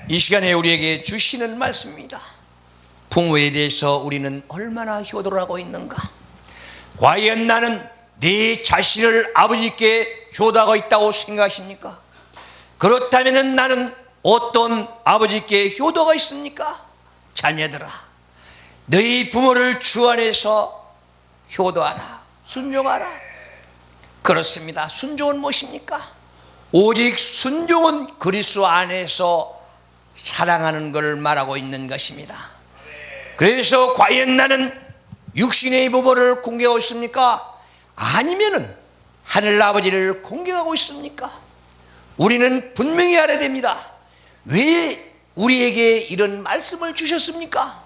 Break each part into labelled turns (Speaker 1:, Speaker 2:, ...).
Speaker 1: 이 시간에 우리에게 주시는 말씀입니다. 부모에 대해서 우리는 얼마나 효도를 하고 있는가? 과연 나는 내 자신을 아버지께 효도하고 있다고 생각하십니까? 그렇다면 나는 어떤 아버지께 효도가 있습니까? 자녀들아, 너희 부모를 주 안에서 효도하라, 순종하라. 그렇습니다. 순종은 무엇입니까? 오직 순종은 그리스도 안에서 사랑하는 것을 말하고 있는 것입니다. 그래서 과연 나는 육신의 부모를 공경하고 있습니까? 아니면은 하늘 아버지를 공경하고 있습니까? 우리는 분명히 알아야 됩니다. 왜 우리에게 이런 말씀을 주셨습니까?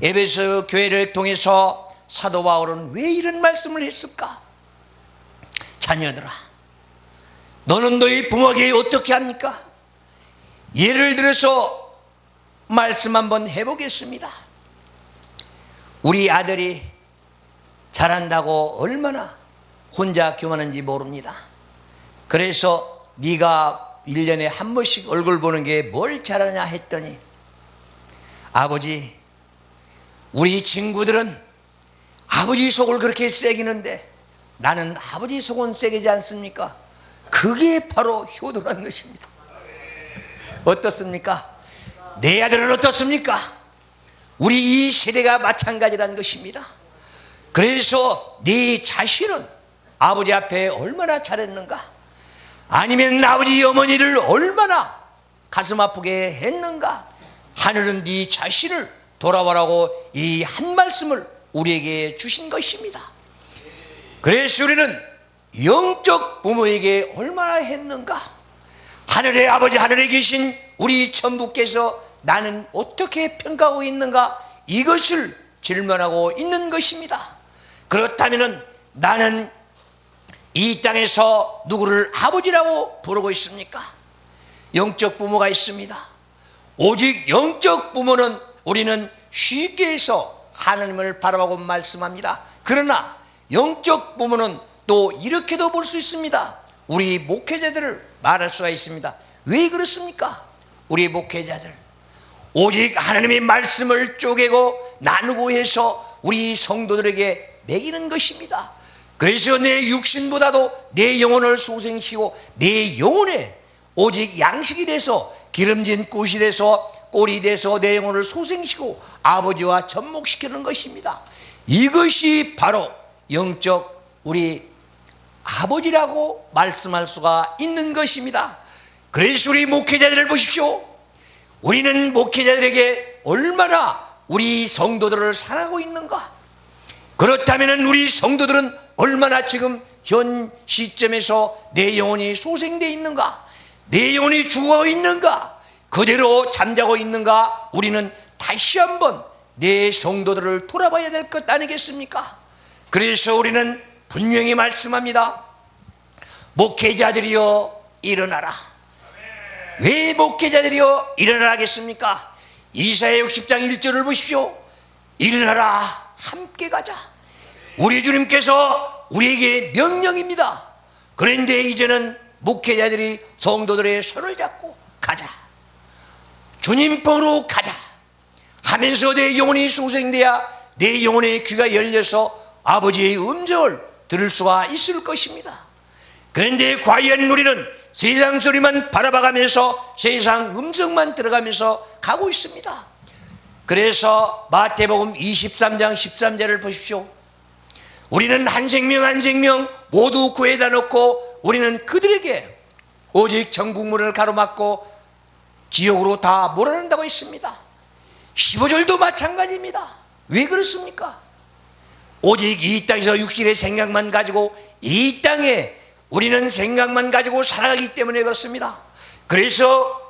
Speaker 1: 에베소 교회를 통해서 사도 바울은 왜 이런 말씀을 했을까? 자녀들아, 너는 너희 부모에게 어떻게 합니까? 예를 들어서 말씀 한번 해보겠습니다. 우리 아들이 잘한다고 얼마나 혼자 교만한지 모릅니다. 그래서 네가 1년에 한 번씩 얼굴 보는 게 뭘 잘하냐 했더니, 아버지, 우리 친구들은 아버지 속을 그렇게 새기는데 나는 아버지 속은 새기지 않습니까? 그게 바로 효도라는 것입니다. 어떻습니까? 내 아들은 어떻습니까? 우리 이 세대가 마찬가지라는 것입니다. 그래서 네 자신은 아버지 앞에 얼마나 잘했는가? 아니면 아버지 어머니를 얼마나 가슴 아프게 했는가? 하늘은 네 자신을 돌아보라고 이 한 말씀을 우리에게 주신 것입니다. 그래서 우리는 영적 부모에게 얼마나 했는가? 하늘의 아버지, 하늘에 계신 우리 천부께서 나는 어떻게 평가하고 있는가? 이것을 질문하고 있는 것입니다. 그렇다면 나는 이 땅에서 누구를 아버지라고 부르고 있습니까? 영적 부모가 있습니다. 오직 영적 부모는 우리는 쉽게 해서 하나님을 바라보고 말씀합니다. 그러나 영적 부모는 또 이렇게도 볼 수 있습니다. 우리 목회자들을 말할 수가 있습니다. 왜 그렇습니까? 우리 목회자들 오직 하나님의 말씀을 쪼개고 나누고 해서 우리 성도들에게 먹이는 것입니다. 그래서 내 육신보다도 내 영혼을 소생시키고 내 영혼에 오직 양식이 돼서 기름진 꿀이 돼서 꼴이 돼서 내 영혼을 소생시키고 아버지와 접목시키는 것입니다. 이것이 바로 영적 우리 아버지라고 말씀할 수가 있는 것입니다. 그래서 우리 목회자들을 보십시오. 우리는 목회자들에게 얼마나 우리 성도들을 사랑하고 있는가? 그렇다면 우리 성도들은 얼마나 지금 현 시점에서 내 영혼이 소생되어 있는가? 내 영혼이 죽어 있는가? 그대로 잠자고 있는가? 우리는 다시 한번 내 성도들을 돌아봐야 될 것 아니겠습니까? 그래서 우리는 분명히 말씀합니다. 목회자들이여 일어나라. 왜 목회자들이여 일어나라 하겠습니까? 이사야 60장 1절을 보십시오. 일어나라, 함께 가자. 우리 주님께서 우리에게 명령입니다. 그런데 이제는 목회자들이 성도들의 손을 잡고 가자, 주님 보러 가자 하면서 내 영혼이 소생돼야 내 영혼의 귀가 열려서 아버지의 음성을 들을 수가 있을 것입니다. 그런데 과연 우리는 세상 소리만 바라봐가면서 세상 음성만 들어가면서 가고 있습니다. 그래서 마태복음 23장 13절을 보십시오. 우리는 한 생명 한 생명 모두 구해다 놓고 우리는 그들에게 오직 정국문을 가로막고 지옥으로 다 몰아낸다고 했습니다. 15절도 마찬가지입니다. 왜 그렇습니까? 오직 이 땅에서 육신의 생각만 가지고 이 땅에 우리는 생각만 가지고 살아가기 때문에 그렇습니다. 그래서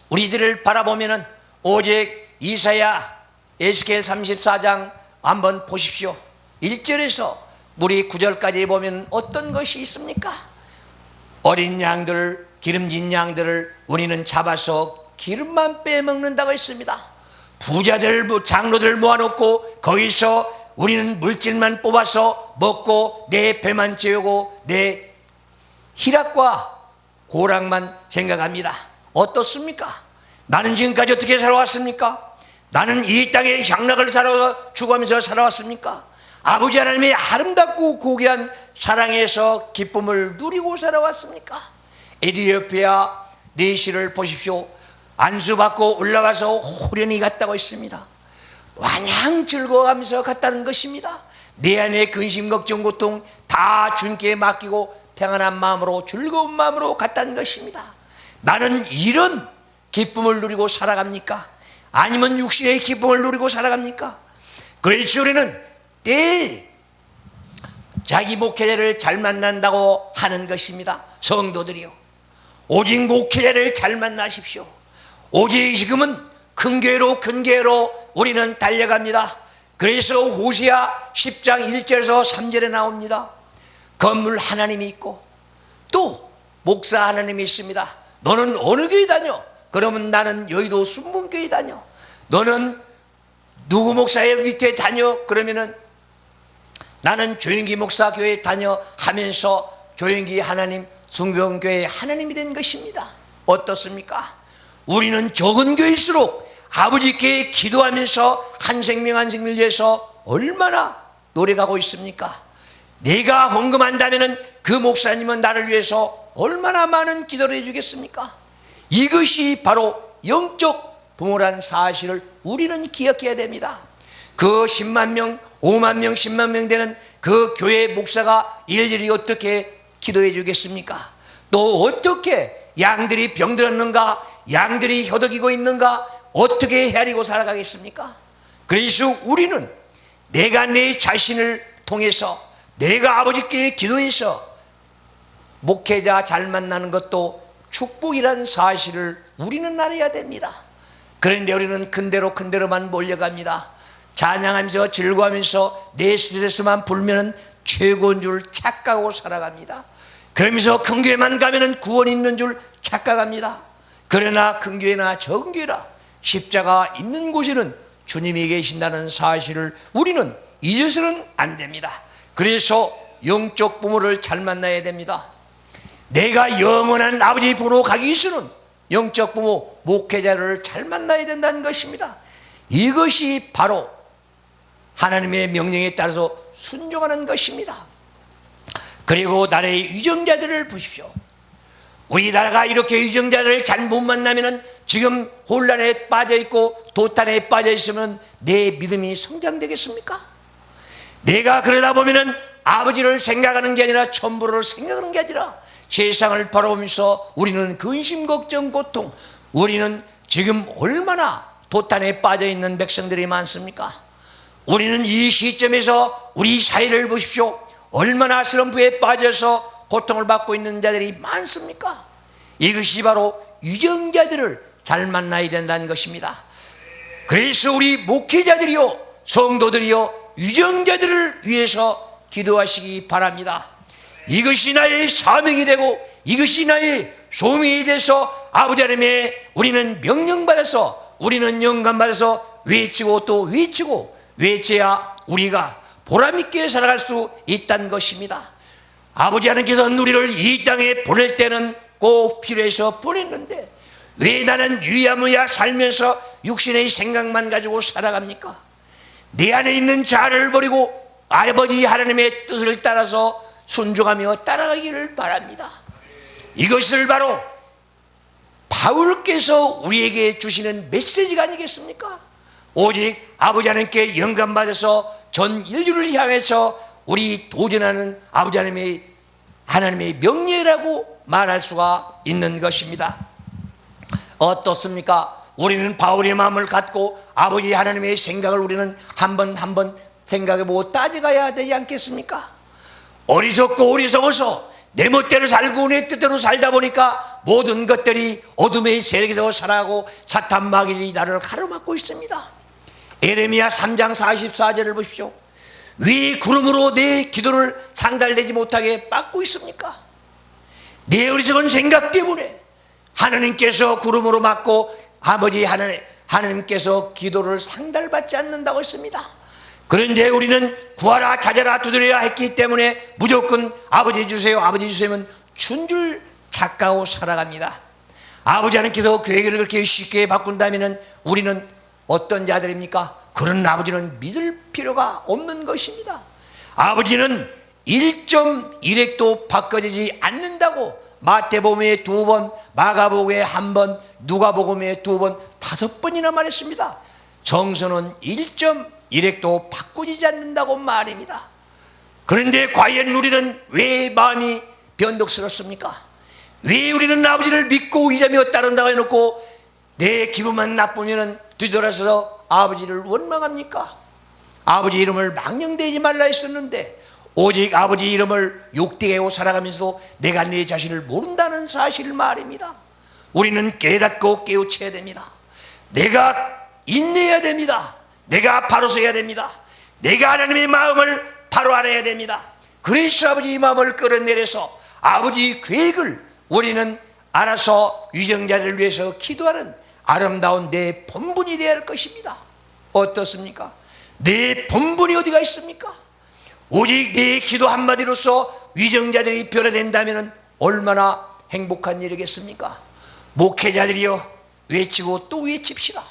Speaker 1: 우리들을 바라보면은 오직 이사야 에스겔 34장 한번 보십시오. 1절에서 우리 9절까지 보면 어떤 것이 있습니까? 어린 양들을, 기름진 양들을 우리는 잡아서 기름만 빼먹는다고 했습니다. 부자들, 장로들 모아놓고 거기서 우리는 물질만 뽑아서 먹고 내 배만 채우고 내 희락과 고락만 생각합니다. 어떻습니까? 나는 지금까지 어떻게 살아왔습니까? 나는 이 땅에 향락을 추구하면서 살아왔습니까? 아버지 하나님의 아름답고 고귀한 사랑에서 기쁨을 누리고 살아왔습니까? 에티오피아 내시를 보십시오. 안수받고 올라가서 호련히 갔다고 했습니다. 마냥 즐거워하면서 갔다는 것입니다. 내 안에 근심, 걱정, 고통 다 주님께 맡기고 평안한 마음으로 즐거운 마음으로 갔다는 것입니다. 나는 이런 기쁨을 누리고 살아갑니까? 아니면 육신의 기쁨을 누리고 살아갑니까? 그래서 우리는 때 자기 목회자를 잘 만난다고 하는 것입니다. 성도들이요, 오직 목회자를 잘 만나십시오. 오직 지금은 큰 교회로 우리는 달려갑니다. 그래서 호세아 10장 1절에서 3절에 나옵니다. 건물 하나님이 있고 또 목사 하나님이 있습니다. 너는 어느 교회 다녀? 그러면 나는 여의도 순복음교회 다녀. 너는 누구 목사의 밑에 다녀? 그러면은 나는 조영기 목사 교회 다녀 하면서 조영기 하나님 순복음교회 하나님이 된 것입니다. 어떻습니까? 우리는 적은 교회일수록 아버지께 기도하면서 한 생명 한 생명을 위해서 얼마나 노력하고 있습니까? 내가 헌금한다면 그 목사님은 나를 위해서 얼마나 많은 기도를 해주겠습니까? 이것이 바로 영적 부모란 사실을 우리는 기억해야 됩니다. 그 10만 명, 5만 명, 10만 명 되는 그 교회 목사가 일일이 어떻게 기도해 주겠습니까? 또 어떻게 양들이 병들었는가, 양들이 효덕이고 있는가, 어떻게 헤아리고 살아가겠습니까? 그래서 우리는 내가 내 자신을 통해서 내가 아버지께 기도해서 목회자 잘 만나는 것도 축복이란 사실을 우리는 알아야 됩니다. 그런데 우리는 큰대로만 몰려갑니다. 찬양하면서 즐거워하면서 내 스트레스만 풀면 최고인 줄 착각하고 살아갑니다. 그러면서 큰 교회만 가면 구원 있는 줄 착각합니다. 그러나 큰 교회나 적은 교회나 십자가 있는 곳에는 주님이 계신다는 사실을 우리는 잊어서는 안 됩니다. 그래서 영적 부모를 잘 만나야 됩니다. 내가 영원한 아버지 보러 가기 위해서는 영적 부모, 목회자를 잘 만나야 된다는 것입니다. 이것이 바로 하나님의 명령에 따라서 순종하는 것입니다. 그리고 나라의 유정자들을 보십시오. 우리나라가 이렇게 유정자들을 잘 못 만나면 지금 혼란에 빠져 있고 도탄에 빠져 있으면 내 믿음이 성장되겠습니까? 내가 그러다 보면은 아버지를 생각하는 게 아니라 천부를 생각하는 게 아니라 세상을 바라보면서 우리는 근심, 걱정, 고통, 우리는 지금 얼마나 도탄에 빠져 있는 백성들이 많습니까? 우리는 이 시점에서 우리 사회를 보십시오. 얼마나 슬럼프에 빠져서 고통을 받고 있는 자들이 많습니까? 이것이 바로 유정자들을 잘 만나야 된다는 것입니다. 그래서 우리 목회자들이요, 성도들이요, 유정자들을 위해서 기도하시기 바랍니다. 이것이 나의 사명이 되고 이것이 나의 소명이 돼서 아버지 하나님의 우리는 명령받아서 우리는 영감받아서 외치고 또 외치고 외쳐야 우리가 보람있게 살아갈 수 있다는 것입니다. 아버지 하나님께서는 우리를 이 땅에 보낼 때는 꼭 필요해서 보냈는데 왜 나는 유야무야 살면서 육신의 생각만 가지고 살아갑니까? 내 안에 있는 자아를 버리고 아버지 하나님의 뜻을 따라서 순종하며 따라가기를 바랍니다. 이것을 바로 바울께서 우리에게 주시는 메시지가 아니겠습니까? 오직 아버지 하나님께 영감받아서 전 인류를 향해서 우리 도전하는 아버지 하나님의 명예라고 말할 수가 있는 것입니다. 어떻습니까? 우리는 바울의 마음을 갖고 아버지 하나님의 생각을 우리는 한 번 생각해보고 따져가야 되지 않겠습니까? 어리석어서 내 멋대로 살고 내 뜻대로 살다 보니까 모든 것들이 어둠의 세력에서 살아가고 사탄 마귀들이 나를 가로막고 있습니다. 에레미야 3장 44절을 보십시오. 왜 구름으로 내 기도를 상달되지 못하게 막고 있습니까? 내 어리석은 생각 때문에 하나님께서 구름으로 막고 아버지 하나님께서 기도를 상달받지 않는다고 했습니다. 그런데 우리는 구하라 찾아라 두드려야 했기 때문에 무조건 아버지 주세요 아버지 주세요는 준 줄 착각하고 살아갑니다. 아버지 하나님께서 계획을 그렇게 쉽게 바꾼다면 우리는 어떤 자들입니까? 그런 아버지는 믿을 필요가 없는 것입니다. 아버지는 1.1획도 바꿔지지 않는다고 마태복음에 2번, 마가복음에 1번, 누가복음에 2번, 5번이나 말했습니다. 정서는 1.1획도 바꾸지 않는다고 말입니다. 그런데 과연 우리는 왜 마음이 변덕스럽습니까? 왜 우리는 아버지를 믿고 이자며 따른다고 해놓고 내 기분만 나쁘면 뒤돌아서서 아버지를 원망합니까? 아버지 이름을 망령되지 말라 했었는데 오직 아버지 이름을 욕되게 하고 살아가면서도 내가 내 자신을 모른다는 사실을 말입니다. 우리는 깨닫고 깨우쳐야 됩니다. 내가 인내해야 됩니다. 내가 바로 서야 됩니다. 내가 하나님의 마음을 바로 알아야 됩니다. 그래서 아버지 마음을 끌어내려서 아버지 계획을 우리는 알아서 위정자들을 위해서 기도하는 아름다운 내 본분이 되어야 할 것입니다. 어떻습니까? 내 본분이 어디가 있습니까? 오직 내 기도 한마디로서 위정자들이 변화된다면 얼마나 행복한 일이겠습니까? 목회자들이여 외치고 또 외칩시다.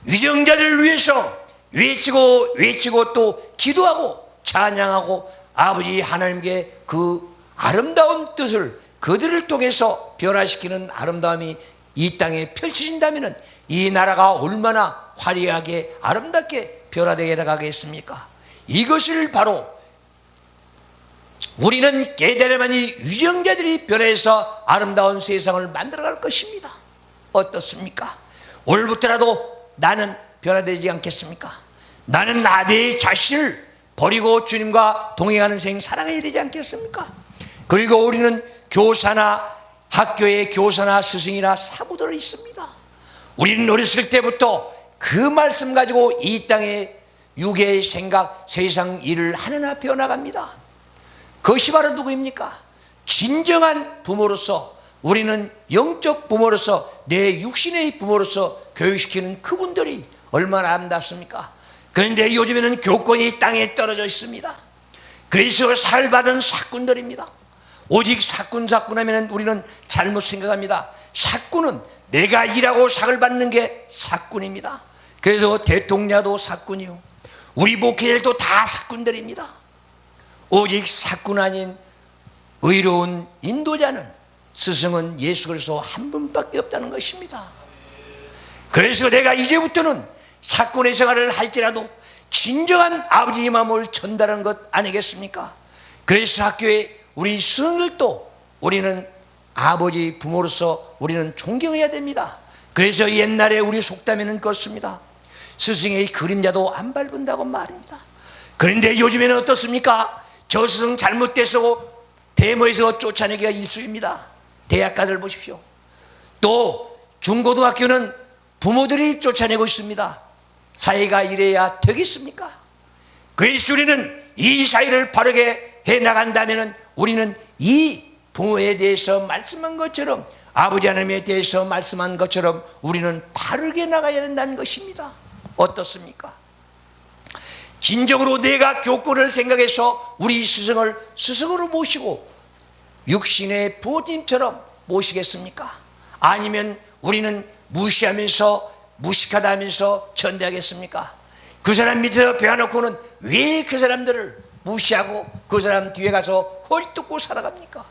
Speaker 1: 위정자들을 위해서 외치고 또 기도하고 찬양하고 아버지 하나님께 그 아름다운 뜻을 그들을 통해서 변화시키는 아름다움이 이 땅에 펼쳐진다면 이 나라가 얼마나 화려하게 아름답게 변화되게 나가겠습니까? 이것을 바로 우리는 깨달아야만이 위정자들이 변해서 아름다운 세상을 만들어갈 것입니다. 어떻습니까? 오늘부터라도 나는 변화되지 않겠습니까? 나는 내 자신을 버리고 주님과 동행하는 생 살아가야 되지 않겠습니까? 그리고 우리는 교사나 학교의 교사나 스승이나 사부들이 있습니다. 우리는 어렸을 때부터 그 말씀 가지고 이 땅에 육의 생각, 세상 일을 하나하나 배워나갑니다. 그것이 바로 누구입니까? 진정한 부모로서 우리는 영적 부모로서 내 육신의 부모로서 교육시키는 그분들이 얼마나 아름답습니까? 그런데 요즘에는 교권이 땅에 떨어져 있습니다. 그래서 살받은 사꾼들입니다. 오직 사꾼하면 우리는 잘못 생각합니다. 사꾼은 내가 일하고 상을 받는 게 사꾼입니다. 그래서 대통령도 사꾼이요, 우리 목회자들도 다 사꾼들입니다. 오직 사꾼 아닌 의로운 인도자는 스승은 예수 그리스도 한 분밖에 없다는 것입니다. 그래서 내가 이제부터는 사꾼의 생활을 할지라도 진정한 아버지의 마음을 전달하는 것 아니겠습니까? 그래서 학교에 우리 스승들도 우리는 아버지 부모로서 우리는 존경해야 됩니다. 그래서 옛날에 우리 속담에는 그렇습니다. 스승의 그림자도 안 밟은다고 말입니다. 그런데 요즘에는 어떻습니까? 저 스승 잘못돼서 대모에서 쫓아내기가 일쑤입니다. 대학가들 보십시오. 또 중고등학교는 부모들이 쫓아내고 있습니다. 사회가 이래야 되겠습니까? 그래서 우리는 이 사회를 바르게 해나간다면 우리는 이 부모에 대해서 말씀한 것처럼 아버지 하나님에 대해서 말씀한 것처럼 우리는 바르게 나가야 된다는 것입니다. 어떻습니까? 진정으로 내가 교권을 생각해서 우리 스승을 스승으로 모시고 육신의 부모님처럼 모시겠습니까? 아니면 우리는 무시하면서 무식하다 하면서 전대하겠습니까? 그 사람 밑에서 배워놓고는 왜 그 사람들을 무시하고 그 사람 뒤에 가서 헐뜯고 살아갑니까?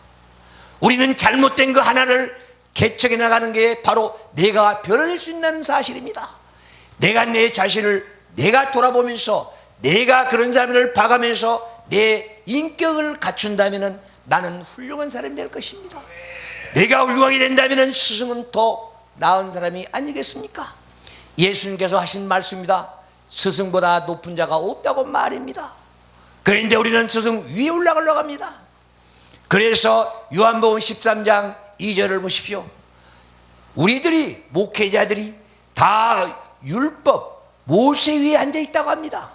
Speaker 1: 우리는 잘못된 거 하나를 개척해 나가는 게 바로 내가 변화될 수 있다는 사실입니다. 내가 내 자신을 내가 돌아보면서 내가 그런 사람을 봐가면서 내 인격을 갖춘다면 나는 훌륭한 사람이 될 것입니다. 내가 훌륭하게 된다면 스승은 더 나은 사람이 아니겠습니까? 예수님께서 하신 말씀입니다. 스승보다 높은 자가 없다고 말입니다. 그런데 우리는 스승 위에 올라가려고 합니다. 그래서 요한복음 13장 2절을 보십시오. 우리들이 목회자들이 다 율법 모세 위에 앉아있다고 합니다.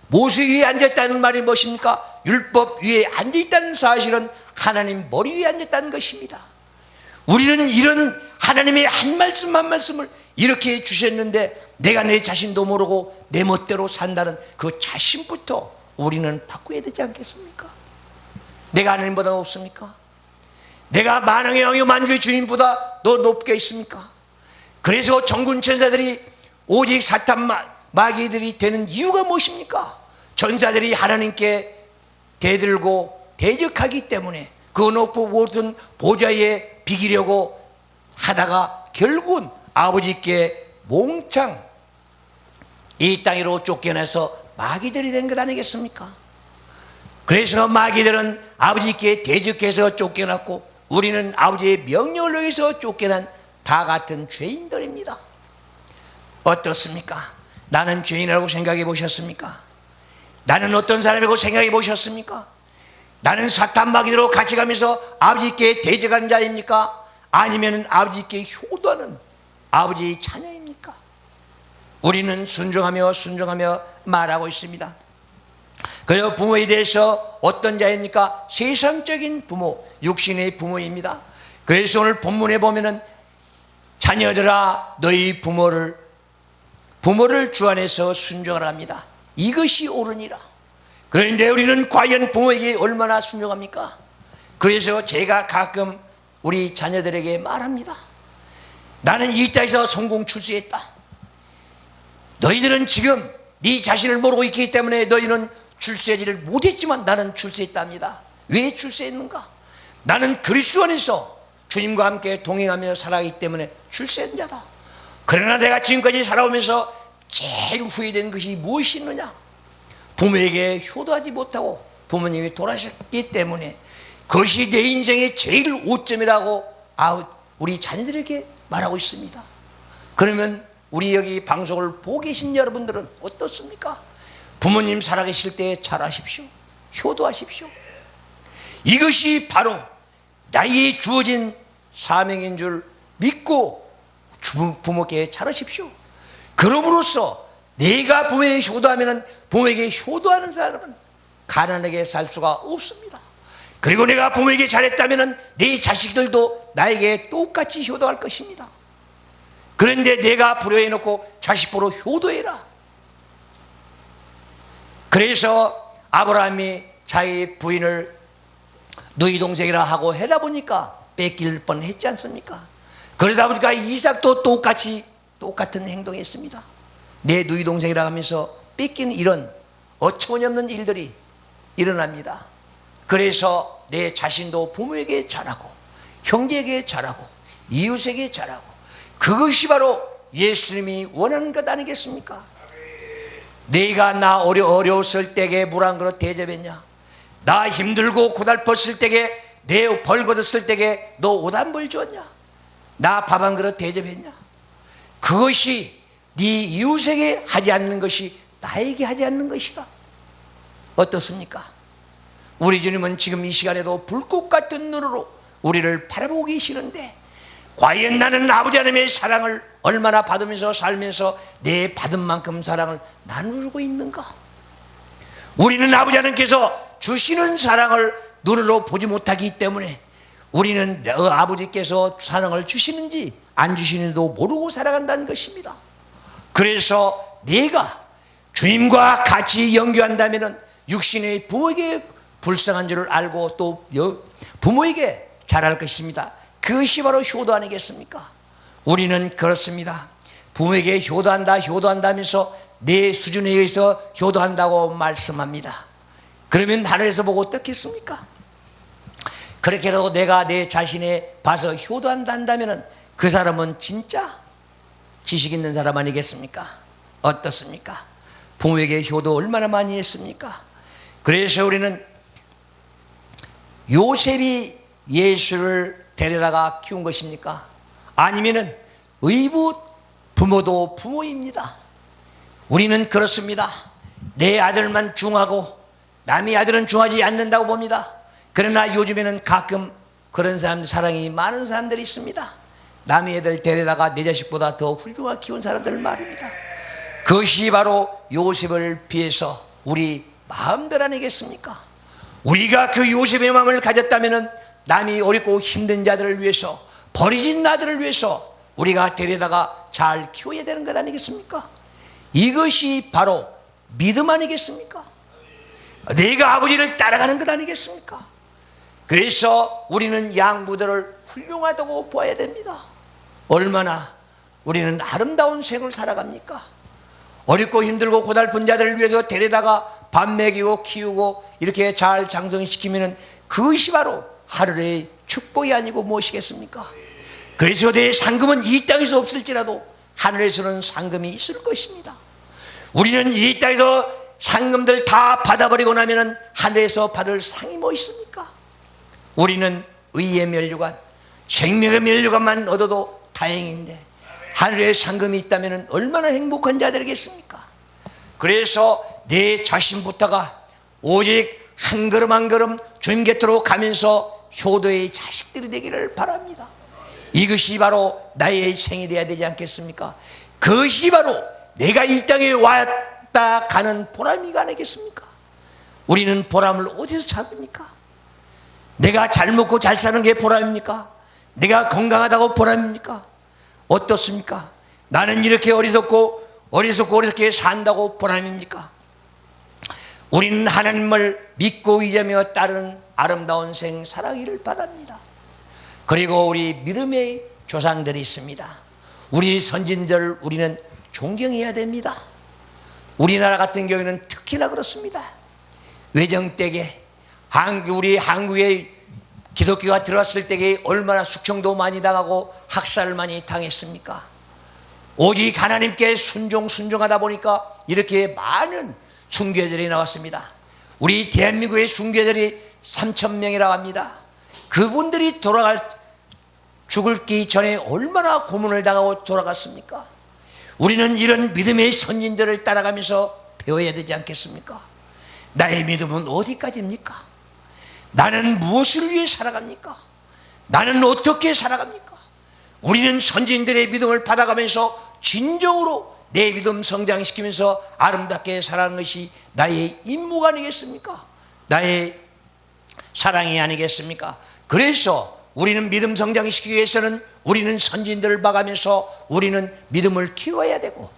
Speaker 1: 모세 위에 앉았다는 말이 무엇입니까? 율법 위에 앉아있다는 사실은 하나님 머리 위에 앉았다는 것입니다. 우리는 이런 하나님의 한 말씀 한 말씀을 이렇게 주셨는데 내가 내 자신도 모르고 내 멋대로 산다는 그 자신부터 우리는 바꿔야 되지 않겠습니까? 내가 하나님보다 높습니까? 내가 만왕의 왕이요 만주의 주님보다 더 높게 있습니까? 그래서 정군 천사들이 오직 사탄 마귀들이 되는 이유가 무엇입니까? 전사들이 하나님께 대들고 대적하기 때문에 그 높은 모든 보좌에 비기려고 하다가 결국은 아버지께 몽창 이 땅으로 쫓겨나서 마귀들이 된 것 아니겠습니까? 그래서 마귀들은 아버지께 대적해서 쫓겨났고 우리는 아버지의 명령을 위해서 쫓겨난 다 같은 죄인들입니다. 어떻습니까? 나는 죄인이라고 생각해 보셨습니까? 나는 어떤 사람이라고 생각해 보셨습니까? 나는 사탄 마귀로 같이 가면서 아버지께 대적한 자입니까? 아니면 아버지께 효도하는 아버지의 자녀입니까? 우리는 순종하며 말하고 있습니다. 그래서 부모에 대해서 어떤 자입니까? 세상적인 부모, 육신의 부모입니다. 그래서 오늘 본문에 보면은 자녀들아 너희 부모를 주 안에서 순종을 합니다. 이것이 옳으니라. 그런데 우리는 과연 부모에게 얼마나 순종합니까? 그래서 제가 가끔 우리 자녀들에게 말합니다. 나는 이 땅에서 성공 출세했다. 너희들은 지금 네 자신을 모르고 있기 때문에 너희는 출세하지를 못했지만 나는 출세했답니다. 왜 출세했는가? 나는 그리스도 안에서 주님과 함께 동행하며 살아가기 때문에 출세한 자다. 그러나 내가 지금까지 살아오면서 제일 후회된 것이 무엇이 있느냐? 부모에게 효도하지 못하고 부모님이 돌아가셨기 때문에 그것이 내 인생의 제일 오점이라고 우리 자녀들에게 말하고 있습니다. 그러면 우리 여기 방송을 보고 계신 여러분들은 어떻습니까? 부모님 살아계실 때 잘하십시오. 효도하십시오. 이것이 바로 나에게 주어진 사명인 줄 믿고 부모께 잘하십시오. 그럼으로써 내가 부모에게 효도하면 부모에게 효도하는 사람은 가난하게 살 수가 없습니다. 그리고 내가 부모에게 잘했다면 내 자식들도 나에게 똑같이 효도할 것입니다. 그런데 내가 불효해놓고 자식 보러 효도해라. 그래서 아브라함이 자기 부인을 너희 동생이라 하고 해다 보니까 뺏길 뻔했지 않습니까? 그러다 보니까 이삭도 똑같은 행동했습니다. 내 너희 동생이라 하면서 뺏기는 이런 어처구니없는 일들이 일어납니다. 그래서 내 자신도 부모에게 잘하고 형제에게 잘하고 이웃에게 잘하고 그것이 바로 예수님이 원하는 것 아니겠습니까? 네가 나 어려웠을 때에 물 한 그릇 대접했냐? 나 힘들고 고달팠을 때에 내 벌 걷었을 때에 너 옷 한 벌 줬냐? 나 밥 한 그릇 대접했냐? 그것이 네 이웃에게 하지 않는 것이 나에게 하지 않는 것이다. 어떻습니까? 우리 주님은 지금 이 시간에도 불꽃 같은 눈으로 우리를 바라보고 계시는데 과연 나는 아버지 하나님의 사랑을 얼마나 받으면서 살면서 내 받은 만큼 사랑을 나누고 있는가? 우리는 아버지 하나님께서 주시는 사랑을 눈으로 보지 못하기 때문에 우리는 아버지께서 사랑을 주시는지 안 주시는지도 모르고 살아간다는 것입니다. 그래서 내가 주님과 같이 영교한다면 육신의 부모에게 불쌍한 줄을 알고 또 부모에게 잘할 것입니다. 그것이 바로 효도 아니겠습니까? 우리는 그렇습니다. 부모에게 효도한다면서 내 수준에 의해서 효도한다고 말씀합니다. 그러면 하늘에서 보고 어떻겠습니까? 그렇게라도 내가 내 자신에 봐서 효도한다면 그 사람은 진짜 지식 있는 사람 아니겠습니까? 어떻습니까? 부모에게 효도 얼마나 많이 했습니까? 그래서 우리는 요셉이 예수를 데려다가 키운 것입니까? 아니면은 의붓 부모도 부모입니다. 우리는 그렇습니다. 내 아들만 중하고 남의 아들은 중하지 않는다고 봅니다. 그러나 요즘에는 가끔 그런 사람 사랑이 많은 사람들이 있습니다. 남의 애들 데려다가 내 자식보다 더 훌륭하게 키운 사람들 말입니다. 그것이 바로 요셉을 비해서 우리 마음들 아니겠습니까? 우리가 그 요셉의 마음을 가졌다면 남이 어렵고 힘든 자들을 위해서 버려진 아들을 위해서 우리가 데려다가 잘 키워야 되는 것 아니겠습니까? 이것이 바로 믿음 아니겠습니까? 내가 아버지를 따라가는 것 아니겠습니까? 그래서 우리는 양부들을 훌륭하다고 보아야 됩니다. 얼마나 우리는 아름다운 생을 살아갑니까? 어렵고 힘들고 고달픈 자들을 위해서 데려다가 밥 먹이고 키우고 이렇게 잘 장성시키면 그것이 바로 하늘의 축복이 아니고 무엇이겠습니까? 그래서 내 상금은 이 땅에서 없을지라도 하늘에서는 상금이 있을 것입니다. 우리는 이 땅에서 상금들 다 받아버리고 나면 하늘에서 받을 상이 뭐 있습니까? 우리는 의의 면류관, 생명의 면류관만 얻어도 다행인데 하늘에 상금이 있다면 얼마나 행복한 자들이겠습니까? 그래서 내 자신부터가 오직 한 걸음 한 걸음 주님 곁으로 가면서 효도의 자식들이 되기를 바랍니다. 이것이 바로 나의 생이 되어야 되지 않겠습니까? 그것이 바로 내가 이 땅에 왔다 가는 보람이 아니겠습니까? 우리는 보람을 어디서 찾습니까? 내가 잘 먹고 잘 사는 게 보람입니까? 내가 건강하다고 보람입니까? 어떻습니까? 나는 이렇게 어리석게 산다고 보람입니까? 우리는 하나님을 믿고 의지하며 따르는 아름다운 생 살아가기를 바랍니다. 그리고 우리 믿음의 조상들이 있습니다. 우리 선진들을 우리는 존경해야 됩니다. 우리나라 같은 경우에는 특히나 그렇습니다. 외정댁에 우리 한국에 기독교가 들어왔을 때에 얼마나 숙청도 많이 당하고 학살을 많이 당했습니까? 오직 하나님께 순종하다 보니까 이렇게 많은 순교자들이 나왔습니다. 우리 대한민국의 순교자들이 3,000명이라고 합니다. 그분들이 죽기 전에 얼마나 고문을 당하고 돌아갔습니까? 우리는 이런 믿음의 선진들을 따라가면서 배워야 되지 않겠습니까? 나의 믿음은 어디까지입니까? 나는 무엇을 위해 살아갑니까? 나는 어떻게 살아갑니까? 우리는 선진들의 믿음을 받아가면서 진정으로 내 믿음 성장시키면서 아름답게 살아가는 것이 나의 임무가 아니겠습니까? 나의 사랑이 아니겠습니까? 그래서 우리는 믿음 성장시키기 위해서는 우리는 선진들을 봐가면서 우리는 믿음을 키워야 되고,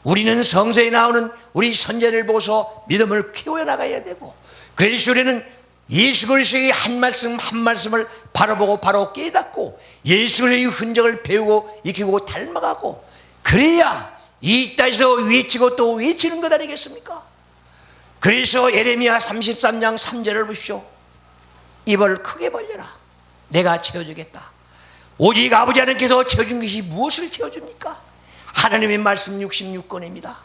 Speaker 1: 우리는 성서에 나오는 우리 선제를 보고서 믿음을 키워나가야 되고, 그래서 우리는 예수 그리스도의 한 말씀 한 말씀을 바라보고 바로 깨닫고 예수 그리스도의 흔적을 배우고 익히고 닮아가고, 그래야 이 땅에서 외치고 또 외치는 것 아니겠습니까? 그래서 예레미야 33장 3절을 보십시오. 입을 크게 벌려라, 내가 채워주겠다. 오직 아버지 하나님께서 채워준 것이 무엇을 채워줍니까? 하나님의 말씀 66권입니다.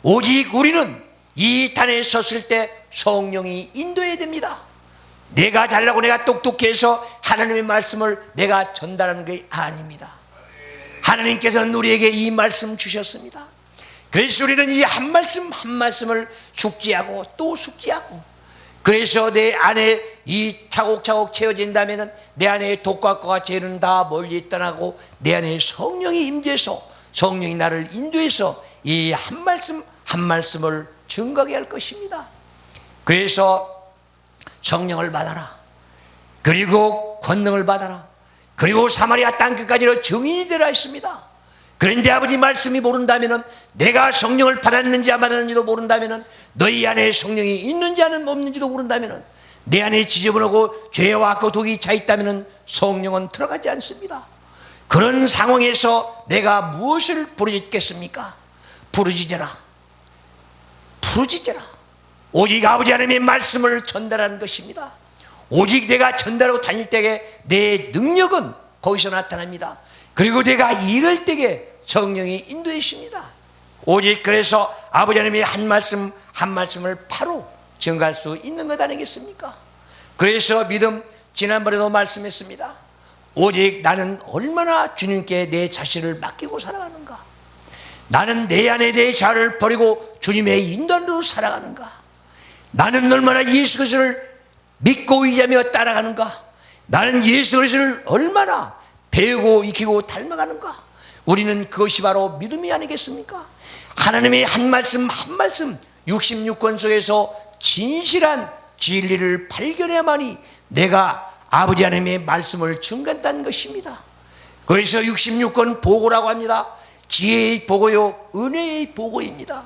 Speaker 1: 오직 우리는 이 단에 섰을 때 성령이 인도해야 됩니다. 내가 잘나고 내가 똑똑해서 하나님의 말씀을 내가 전달하는 게 아닙니다. 하나님께서는 우리에게 이 말씀 주셨습니다. 그래서 우리는 이 한 말씀 한 말씀을 숙지하고 또 숙지하고, 그래서 내 안에 이 차곡차곡 채워진다면 내 안에 독과과 죄는 다 멀리 떠나고 내 안에 성령이 임재해서 성령이 나를 인도해서 이 한 말씀 한 말씀을 증거하게 할 것입니다. 그래서 성령을 받아라, 그리고 권능을 받아라, 그리고 사마리아 땅끝까지로 증인이 되라 했습니다. 그런데 아버지 말씀이 모른다면, 내가 성령을 받았는지 안 받았는지도 모른다면, 너희 안에 성령이 있는지 없는지도 모른다면, 내 안에 지저분하고 죄와 악과 독이 차 있다면 성령은 들어가지 않습니다. 그런 상황에서 내가 무엇을 부르짖겠습니까? 부르짖어라. 오직 아버지 하나님의 말씀을 전달하는 것입니다. 오직 내가 전달하고 다닐 때에 내 능력은 거기서 나타납니다. 그리고 내가 이럴 때에 성령이 인도해 주십니다. 오직 그래서 아버지 하나님의 한 말씀 한 말씀을 바로 증거할 수 있는 것 아니겠습니까? 그래서 믿음, 지난번에도 말씀했습니다. 오직 나는 얼마나 주님께 내 자신을 맡기고 살아가는가? 나는 내 안에 내 자를 버리고 주님의 인도로 살아가는가? 나는 얼마나 예수 그리스도를 믿고 의지하며 따라가는가? 나는 예수 그리스도를 얼마나 배우고 익히고 닮아가는가? 우리는 그것이 바로 믿음이 아니겠습니까? 하나님의 한 말씀 한 말씀 66권 속에서 진실한 진리를 발견해야만이 내가 아버지 하나님의 말씀을 증거한다는 것입니다. 그래서 66권 보고라고 합니다. 지혜의 보고요, 은혜의 보고입니다.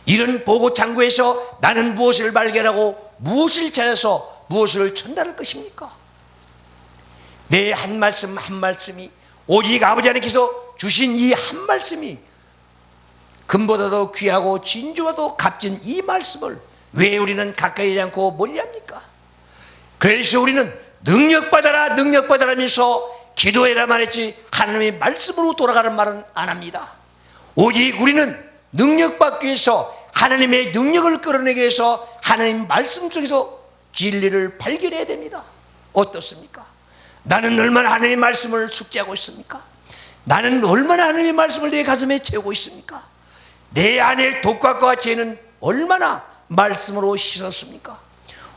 Speaker 1: 이런 보고 창구에서 나는 무엇을 발견하고 무엇을 찾아서 무엇을 전달할 것입니까? 내 한 말씀 한 말씀이 오직 아버지 하나님께서 주신 이 한 말씀이 금보다도 귀하고 진주와도 값진 이 말씀을 왜 우리는 가까이 하지 않고 멀리합니까? 그래서 우리는 능력받아라 능력받아라면서 기도해라 말했지 하나님의 말씀으로 돌아가는 말은 안 합니다. 오직 우리는 능력받기 위해서 하나님의 능력을 끌어내기 위해서 하나님 말씀 속에서 진리를 발견해야 됩니다. 어떻습니까? 나는 얼마나 하나님의 말씀을 숙지하고 있습니까? 나는 얼마나 하나님의 말씀을 내 가슴에 채우고 있습니까? 내 안에 독각과 죄는 얼마나 말씀으로 씻었습니까?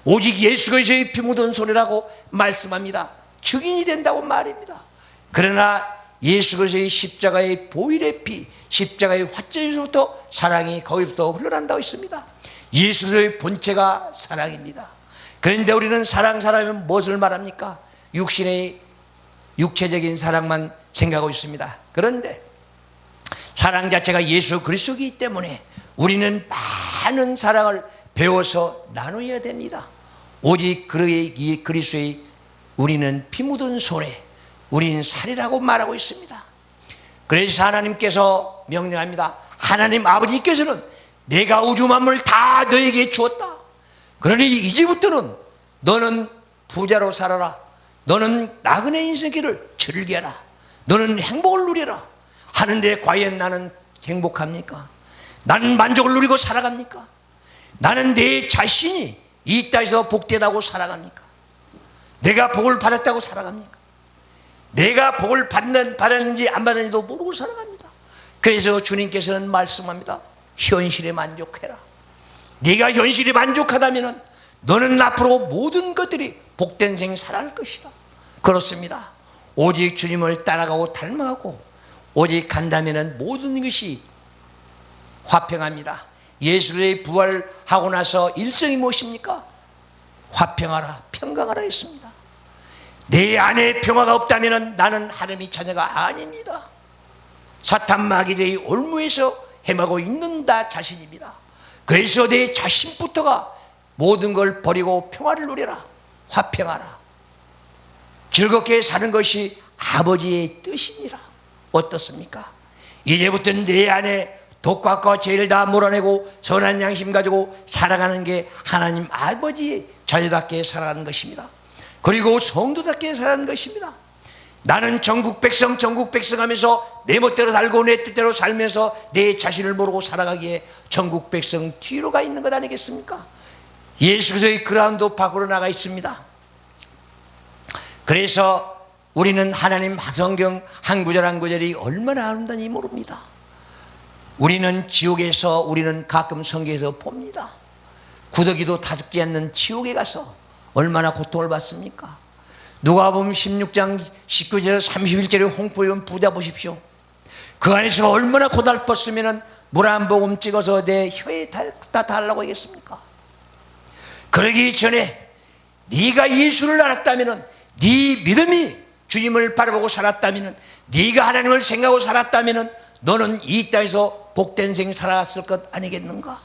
Speaker 1: 오직 예수 그리스도의 피 묻은 손이라고 말씀합니다. 증인이 된다고 말입니다. 그러나 예수 그리스도의 십자가의 보혈의 피, 십자가의 화점에서부터 사랑이 거기부터 흘러난다고 했습니다. 예수 그리스도의 본체가 사랑입니다. 그런데 우리는 사랑하면 무엇을 말합니까? 육체적인 사랑만 생각하고 있습니다. 그런데 사랑 자체가 예수 그리스도이기 때문에 우리는 많은 사랑을 배워서 나누어야 됩니다. 오직 그리스도의 우리는 피 묻은 손에 우리는 살이라고 말하고 있습니다. 그래서 하나님께서 명령합니다. 하나님 아버지께서는 내가 우주 만물을 다 너에게 주었다. 그러니 이제부터는 너는 부자로 살아라. 너는 나그네 인생길을 즐겨라. 너는 행복을 누려라. 하는데 과연 나는 행복합니까? 나는 만족을 누리고 살아갑니까? 나는 내 자신이 이 땅에서 복되다고 살아갑니까? 내가 복을 받았다고 살아갑니까? 내가 복을 받았는지 안 받았는지도 모르고 살아갑니다. 그래서 주님께서는 말씀합니다. 현실에 만족해라. 네가 현실에 만족하다면 너는 앞으로 모든 것들이 복된 생 살아갈 것이다. 그렇습니다. 오직 주님을 따라가고 닮아가고 오직 간다면 모든 것이 화평합니다. 예수의 부활하고 나서 일성이 무엇입니까? 화평하라, 평강하라 했습니다. 내 안에 평화가 없다면 나는 하나님의 자녀가 아닙니다. 사탄 마귀들이 올무에서 헤매고 있는 나 자신입니다. 그래서 내 자신부터가 모든 걸 버리고 평화를 누려라. 화평하라. 즐겁게 사는 것이 아버지의 뜻이니라. 어떻습니까? 이제부터는 내 안에 독각과 죄를 다 몰아내고 선한 양심 가지고 살아가는 게 하나님 아버지의 자녀답게 살아가는 것입니다. 그리고 성도답게 살아가는 것입니다. 나는 전국 백성 하면서 내 멋대로 살고 내 뜻대로 살면서 내 자신을 모르고 살아가기에 전국 백성 뒤로 가 있는 것 아니겠습니까? 예수 그리스도의 그라운드 밖으로 나가 있습니다. 그래서 우리는 하나님 성경 한 구절 한 구절이 얼마나 아름다운지 모릅니다. 우리는 지옥에서 우리는 가끔 성경에서 봅니다. 구더기도 다 죽지 않는 지옥에 가서 얼마나 고통을 받습니까? 누가복음 16장 19절 31절의 홍보위원 부자 보십시오. 그 안에서 얼마나 고달팠으면 물 한 모금 찍어서 내 혀에 다 달라고 하겠습니까? 그러기 전에 네가 예수를 알았다면, 네 믿음이 주님을 바라보고 살았다면, 네가 하나님을 생각하고 살았다면 너는 이 땅에서 복된 생 살았을 것 아니겠는가?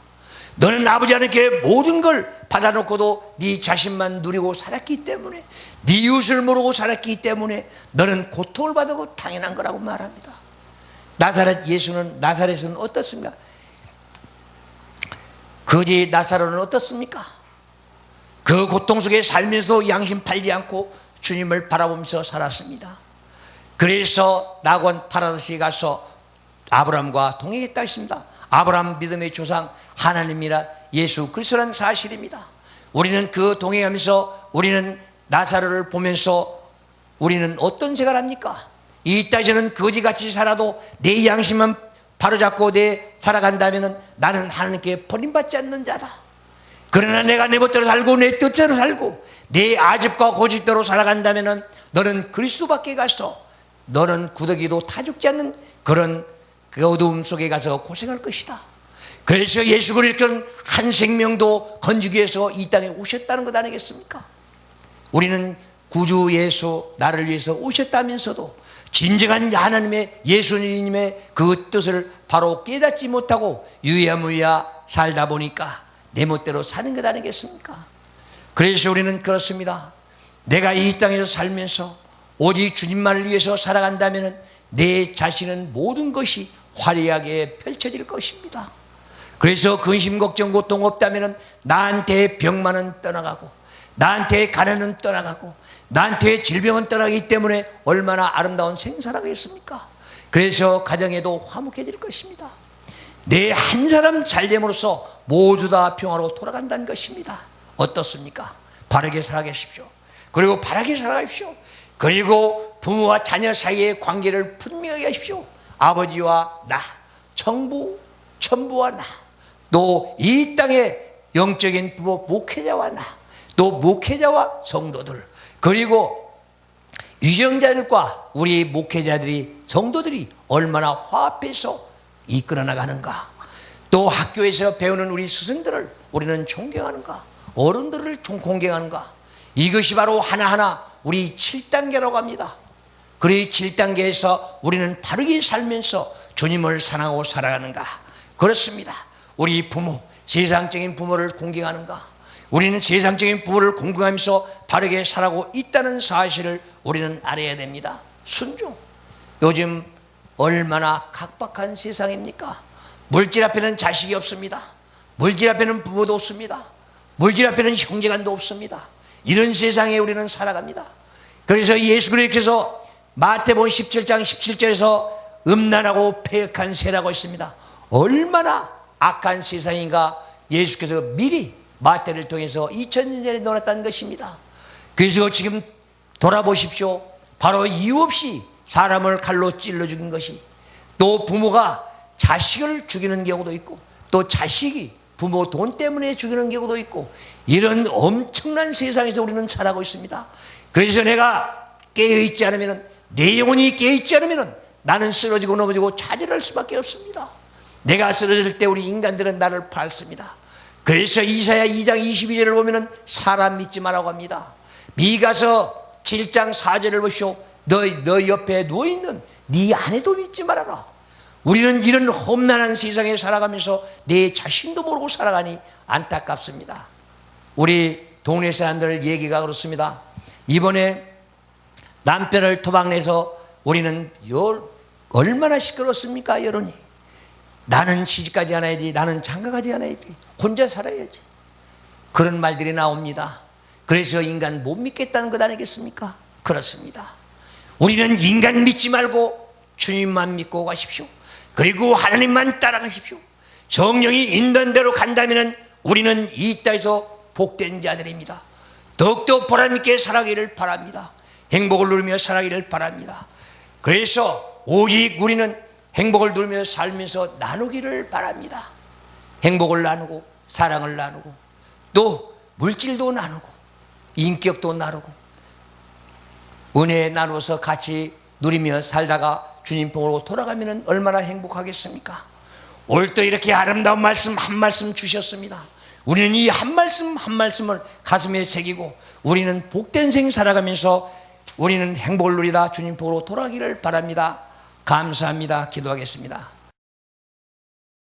Speaker 1: 너는 아버지 하나님께 모든 걸 받아놓고도 네 자신만 누리고 살았기 때문에, 네 이웃을 모르고 살았기 때문에 너는 고통을 받고 당연한 거라고 말합니다. 나사렛은 어떻습니까? 거지 나사로는 어떻습니까? 그 고통 속에 살면서도 양심 팔지 않고 주님을 바라보면서 살았습니다. 그래서 낙원 파라다이스에 가서 아브라함과 동행했다 했습니다. 아브라함 믿음의 조상 하나님이라 예수 그리스도라는 사실입니다. 우리는 그 동행하면서 우리는 나사로를 보면서 우리는 어떤 생각을 합니까? 이 땅에서는 거지같이 살아도 내 양심만 바로잡고 내 살아간다면 나는 하나님께 버림받지 않는 자다. 그러나 내가 내 멋대로 살고 내 뜻대로 살고 내 아집과 고집대로 살아간다면 너는 그리스도밖에 가서 너는 구더기도 타 죽지 않는 그런 그 어두움 속에 가서 고생할 것이다. 그래서 예수 그리스도는 한 생명도 건지기 위해서 이 땅에 오셨다는 것 아니겠습니까? 우리는 구주 예수 나를 위해서 오셨다면서도 진정한 하나님의 예수님의 그 뜻을 바로 깨닫지 못하고 유야무야 살다 보니까 내 멋대로 사는 것 아니겠습니까? 그래서 우리는 그렇습니다. 내가 이 땅에서 살면서 오직 주님만을 위해서 살아간다면 내 자신은 모든 것이 화려하게 펼쳐질 것입니다. 그래서 근심 걱정 고통 없다면 나한테 병만은 떠나가고 나한테 가난은 떠나가고 나한테 질병은 떠나기 때문에 얼마나 아름다운 생사라겠습니까? 그래서 가정에도 화목해질 것입니다. 내 한 사람 잘됨으로써 모두 다 평화로 돌아간다는 것입니다. 어떻습니까? 바르게 살아가십시오. 그리고 바르게 살아가십시오. 그리고 부모와 자녀 사이의 관계를 분명하게 하십시오. 아버지와 나, 정부, 천부와 나, 또 이 땅의 영적인 부모 목회자와 나, 또 목회자와 성도들, 그리고 유정자들과 우리 목회자들이 성도들이 얼마나 화합해서 이끌어 나가는가, 또 학교에서 배우는 우리 스승들을 우리는 존경하는가, 어른들을 공경하는가, 이것이 바로 하나하나 우리 7단계라고 합니다. 그리고 7단계에서 우리는 바르게 살면서 주님을 사랑하고 살아가는가. 그렇습니다. 우리 부모, 세상적인 부모를 공경하는가, 우리는 세상적인 부모를 공경하면서 바르게 살아가고 있다는 사실을 우리는 알아야 됩니다. 순종. 요즘 얼마나 각박한 세상입니까? 물질 앞에는 자식이 없습니다. 물질 앞에는 부모도 없습니다. 물질 앞에는 형제간도 없습니다. 이런 세상에 우리는 살아갑니다. 그래서 예수 그리스도께서 마태복음 17장 17절에서 음란하고 패역한 세라고 있습니다. 얼마나 악한 세상인가 예수께서 미리 마태를 통해서 2000년 전에 논했다는 것입니다. 그래서 지금 돌아보십시오. 바로 이유 없이 사람을 칼로 찔러 죽인 것이, 또 부모가 자식을 죽이는 경우도 있고, 또 자식이 부모 돈 때문에 죽이는 경우도 있고, 이런 엄청난 세상에서 우리는 살아가고 있습니다. 그래서 내가 깨어있지 않으면, 내 영혼이 깨어있지 않으면 나는 쓰러지고 넘어지고 좌절할 수밖에 없습니다. 내가 쓰러질 때 우리 인간들은 나를 밟습니다. 그래서 이사야 2장 22절을 보면 사람 믿지 말라고 합니다. 미가서 7장 4절을 보시오. 너 옆에 누워있는 네 아내도 믿지 말아라. 우리는 이런 험난한 세상에 살아가면서 내 자신도 모르고 살아가니 안타깝습니다. 우리 동네 사람들 얘기가 그렇습니다. 이번에 남편을 토박내서 우리는 얼마나 시끄럽습니까? 여론이. 나는 시집가지 않아야지, 나는 장가가지 않아야지, 혼자 살아야지, 그런 말들이 나옵니다. 그래서 인간 못 믿겠다는 것 아니겠습니까? 그렇습니다. 우리는 인간 믿지 말고 주님만 믿고 가십시오. 그리고 하나님만 따라가십시오. 성령이 인도한 대로 간다면 우리는 이 땅에서 복된 자들입니다. 더욱더 보람있게 살아가기를 바랍니다. 행복을 누리며 살아가기를 바랍니다. 그래서 오직 우리는 행복을 누리며 살면서 나누기를 바랍니다. 행복을 나누고 사랑을 나누고 또 물질도 나누고 인격도 나누고 은혜 나누어서 같이 누리며 살다가 주님 품으로 돌아가면 얼마나 행복하겠습니까? 오늘 또 이렇게 아름다운 말씀 한 말씀 주셨습니다. 우리는 이 한 말씀 한 말씀을 가슴에 새기고 우리는 복된 생 살아가면서 우리는 행복을 누리다 주님 품으로 돌아가기를 바랍니다. 감사합니다. 기도하겠습니다.